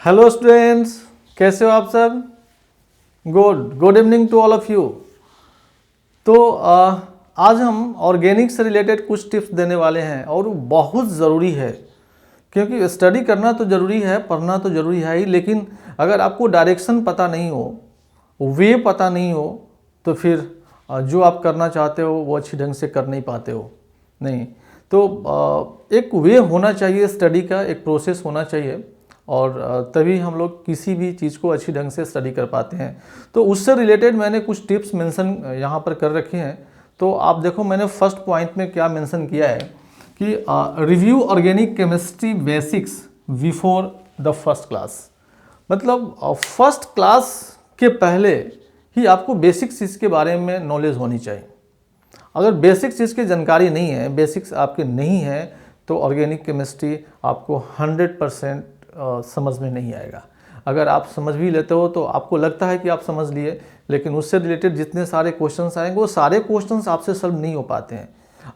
Hello students, कैसे हो आप सब? Good evening to all of you. तो आज हम ऑर्गेनिक से रिलेटेड कुछ टिप्स देने वाले हैं और वो बहुत ज़रूरी है, क्योंकि स्टडी करना तो ज़रूरी है, पढ़ना तो ज़रूरी है ही, लेकिन अगर आपको डायरेक्शन पता नहीं हो, वे पता नहीं हो, तो फिर जो आप करना चाहते हो वो अच्छी ढंग से कर नहीं पाते हो। नहीं तो एक वे होना चाहिए, स्टडी का एक प्रोसेस होना चाहिए, और तभी हम लोग किसी भी चीज़ को अच्छी ढंग से स्टडी कर पाते हैं। तो उससे रिलेटेड मैंने कुछ टिप्स मेंशन यहाँ पर कर रखे हैं। तो आप देखो, मैंने फर्स्ट पॉइंट में क्या मेंशन किया है कि review organic chemistry basics before the first class. मतलब फर्स्ट क्लास के पहले ही आपको बेसिक चीज़ के बारे में नॉलेज होनी चाहिए। अगर बेसिक चीज़ की जानकारी नहीं है, बेसिक्स आपके नहीं है, तो ऑर्गेनिक केमिस्ट्री आपको 100% समझ में नहीं आएगा। अगर आप समझ भी लेते हो तो आपको लगता है कि आप समझ लिए, लेकिन उससे रिलेटेड जितने सारे क्वेश्चंस आएंगे वो सारे क्वेश्चंस आपसे सॉल्व नहीं हो पाते हैं।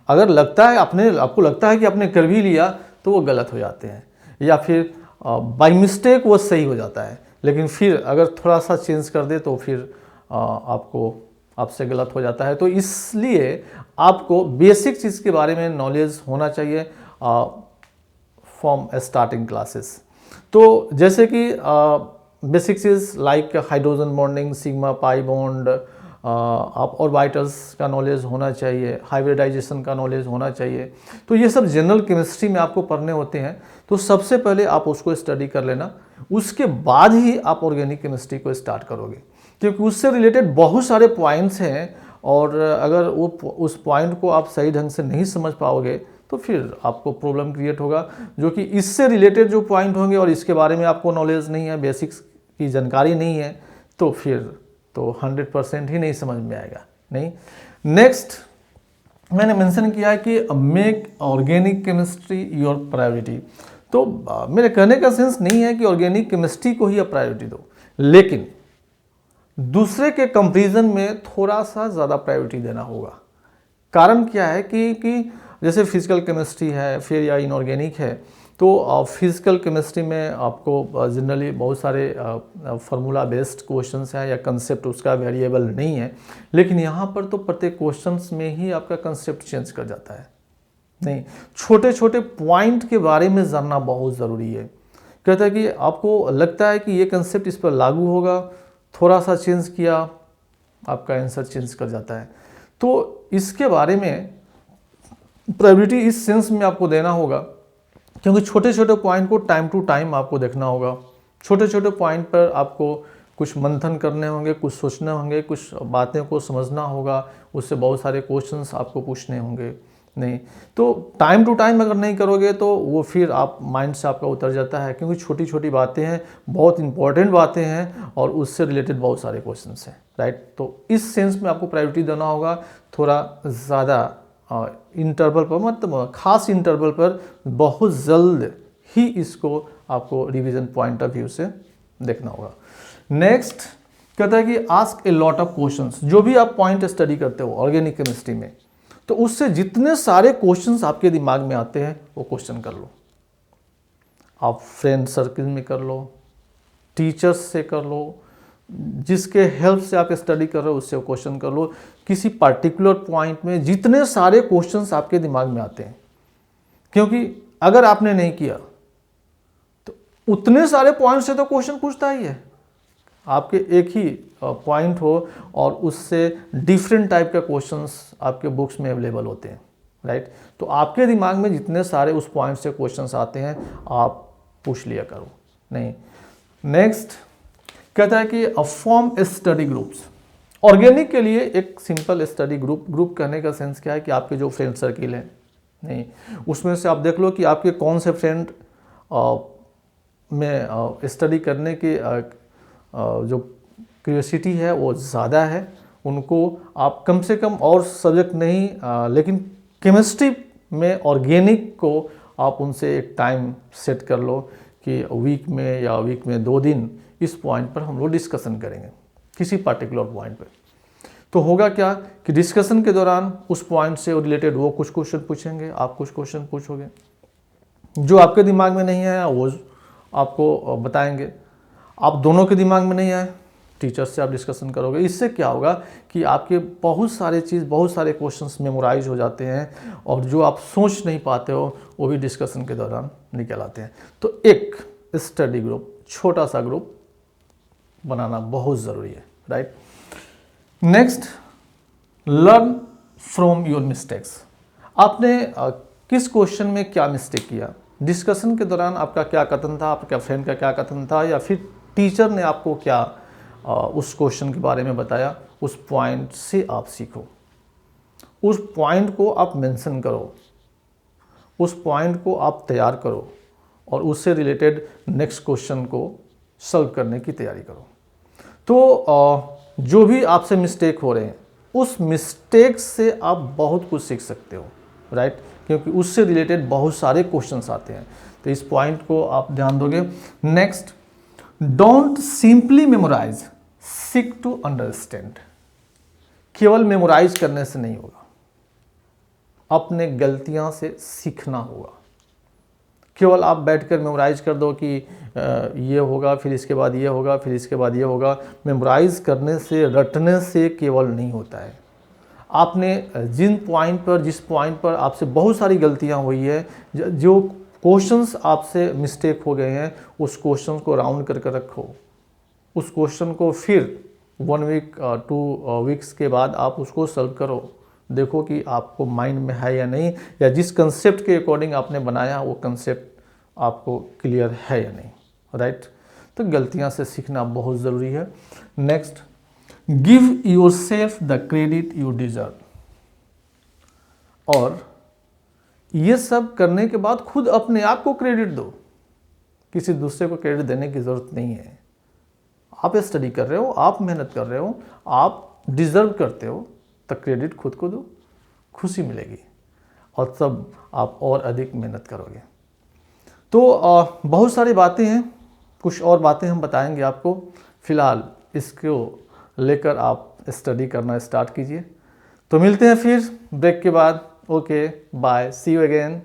अगर लगता है आपको लगता है कि आपने कर भी लिया, तो वो गलत हो जाते हैं, या फिर बाय मिस्टेक वो सही हो जाता है, लेकिन फिर अगर थोड़ा सा चेंज कर दे तो फिर आपसे गलत हो जाता है। तो इसलिए आपको बेसिक चीज़ के बारे में नॉलेज होना चाहिए फ्रॉम स्टार्टिंग क्लासेस। तो जैसे कि बेसिक चीज़ like hydrogen bonding, sigma pi bond, आप ऑर्बिटल्स का नॉलेज होना चाहिए, हाइब्रिडाइजेशन का नॉलेज होना चाहिए। तो ये सब जनरल केमिस्ट्री में आपको पढ़ने होते हैं। तो सबसे पहले आप उसको स्टडी कर लेना, उसके बाद ही आप ऑर्गेनिक केमिस्ट्री को स्टार्ट करोगे, क्योंकि उससे रिलेटेड बहुत सारे पॉइंट्स हैं, और अगर वो उस पॉइंट को आप सही ढंग से नहीं समझ पाओगे तो फिर आपको प्रॉब्लम क्रिएट होगा। जो कि इससे रिलेटेड जो पॉइंट होंगे और इसके बारे में आपको नॉलेज नहीं है, बेसिक्स की जानकारी नहीं है, तो फिर तो 100% ही नहीं समझ में आएगा। नहीं, नेक्स्ट मैंने मेंशन किया है कि make organic chemistry your priority. तो मेरे कहने का सेंस नहीं है कि ऑर्गेनिक केमिस्ट्री को ही आप प्रायोरिटी दो, लेकिन दूसरे के कंपैरिजन में थोड़ा सा ज़्यादा प्रायोरिटी देना होगा। कारण क्या है कि जैसे फिजिकल केमिस्ट्री है फिर या इनऑर्गेनिक है, तो फिजिकल केमिस्ट्री में आपको जनरली बहुत सारे फार्मूला बेस्ड क्वेश्चंस हैं या कंसेप्ट उसका वेरिएबल नहीं है, लेकिन यहाँ पर तो प्रत्येक क्वेश्चंस में ही आपका कंसेप्ट चेंज कर जाता है। नहीं, छोटे छोटे पॉइंट के बारे में जानना बहुत ज़रूरी है। कहता है कि आपको लगता है कि ये कंसेप्ट इस पर लागू होगा, थोड़ा सा चेंज किया, आपका आंसर चेंज कर जाता है। तो इसके बारे में प्रायोरिटी इस सेंस में आपको देना होगा, क्योंकि छोटे छोटे पॉइंट को टाइम टू टाइम आपको देखना होगा। छोटे छोटे पॉइंट पर आपको कुछ मंथन करने होंगे, कुछ सोचने होंगे, कुछ बातें को समझना होगा, उससे बहुत सारे क्वेश्चंस आपको पूछने होंगे। नहीं तो टाइम टू टाइम अगर नहीं करोगे तो वो फिर आप माइंड से आपका उतर जाता है, क्योंकि छोटी छोटी बातें हैं, बहुत इंपॉर्टेंट बातें हैं, और उससे रिलेटेड बहुत सारे क्वेश्चंस हैं। राइट, तो इस सेंस में आपको प्रायोरिटी देना होगा, थोड़ा ज़्यादा इंटरवल पर, मतलब खास इंटरवल पर बहुत जल्द ही इसको आपको रिवीजन पॉइंट ऑफ व्यू से देखना होगा। नेक्स्ट कहता है कि ask a lot of questions. जो भी आप पॉइंट स्टडी करते हो ऑर्गेनिक केमिस्ट्री में, तो उससे जितने सारे क्वेश्चंस आपके दिमाग में आते हैं वो क्वेश्चन कर लो। आप फ्रेंड सर्किल में कर लो, टीचर्स से कर लो, जिसके हेल्प से आप स्टडी कर रहे हो उससे क्वेश्चन कर लो। किसी पर्टिकुलर पॉइंट में जितने सारे क्वेश्चंस आपके दिमाग में आते हैं, क्योंकि अगर आपने नहीं किया तो उतने सारे पॉइंट से तो क्वेश्चन पूछता ही है। आपके एक ही पॉइंट हो और उससे डिफरेंट टाइप के क्वेश्चंस आपके बुक्स में अवेलेबल होते हैं। राइट, तो आपके दिमाग में जितने सारे उस पॉइंट से क्वेश्चंस आते हैं आप पूछ लिया करो। नहीं, नेक्स्ट कहता है कि फॉर्म स्टडी ग्रुप्स। ऑर्गेनिक के लिए एक सिंपल स्टडी ग्रुप कहने का सेंस क्या है कि आपके जो फ्रेंड सर्किल है, नहीं उसमें से आप देख लो कि आपके कौन से फ्रेंड में स्टडी करने की जो क्यूरियोसिटी है वो ज़्यादा है, उनको आप कम से कम और सब्जेक्ट नहीं, लेकिन केमिस्ट्री में ऑर्गेनिक को आप उनसे एक टाइम सेट कर लो कि वीक में 2 दिन इस पॉइंट पर हम लोग डिस्कशन करेंगे, किसी पर्टिकुलर पॉइंट पर। तो होगा क्या कि डिस्कशन के दौरान उस पॉइंट से रिलेटेड वो कुछ क्वेश्चन पूछेंगे, आप कुछ क्वेश्चन पूछोगे, जो आपके दिमाग में नहीं है वो आपको बताएंगे। आप दोनों के दिमाग में नहीं आए, टीचर से आप डिस्कशन करोगे। इससे क्या होगा कि आपके बहुत सारे क्वेश्चंस मेमोराइज हो जाते हैं और जो आप सोच नहीं पाते हो वो भी डिस्कशन के दौरान निकल आते हैं। तो एक स्टडी ग्रुप, छोटा सा ग्रुप बनाना बहुत ज़रूरी है, right. Next, learn from your mistakes. आपने किस क्वेश्चन में क्या मिस्टेक किया, डिस्कशन के दौरान आपका क्या कथन था, आपका फ्रेंड का क्या कथन था, या फिर टीचर ने आपको क्या उस क्वेश्चन के बारे में बताया, उस पॉइंट से आप सीखो। उस पॉइंट को आप मेंशन करो, उस पॉइंट को आप तैयार करो और उससे रिलेटेड नेक्स्ट क्वेश्चन को सॉल्व करने की तैयारी करो। तो जो भी आपसे मिस्टेक हो रहे हैं, उस मिस्टेक से आप बहुत कुछ सीख सकते हो, राइट, क्योंकि उससे रिलेटेड बहुत सारे क्वेश्चंस आते हैं। तो इस पॉइंट को आप ध्यान दोगे। Next, don't simply memorise, seek to understand. केवल मेमोराइज करने से नहीं होगा, अपने गलतियां से सीखना होगा। केवल आप बैठकर मेमोराइज कर दो कि ये होगा, फिर इसके बाद ये होगा, फिर इसके बाद ये होगा। मेमोराइज करने से, रटने से केवल नहीं होता है। आपने जिस पॉइंट पर आपसे बहुत सारी गलतियां हुई है, जो क्वेश्चंस आपसे मिस्टेक हो गए हैं, उस क्वेश्चन को राउंड करके रखो। उस क्वेश्चन को फिर 1 वीक 2 वीक्स के बाद आप उसको सॉल्व करो। देखो कि आपको माइंड में है या नहीं, या जिस कंसेप्ट के अकॉर्डिंग आपने बनाया वो कंसेप्ट आपको क्लियर है या नहीं, राइट। तो गलतियां से सीखना बहुत ज़रूरी है। Next, give your self the credit you deserve. और ये सब करने के बाद खुद अपने आप को क्रेडिट दो, किसी दूसरे को क्रेडिट देने की ज़रूरत नहीं है। आप स्टडी कर रहे हो, आप मेहनत कर रहे हो, आप डिज़र्व करते हो, तो क्रेडिट खुद को दो, खुशी मिलेगी और तब आप और अधिक मेहनत करोगे। तो बहुत सारी बातें हैं, कुछ और बातें हम बताएंगे आपको। फिलहाल इसको लेकर आप स्टडी करना स्टार्ट कीजिए। तो मिलते हैं फिर ब्रेक के बाद। Okay, bye, see you again.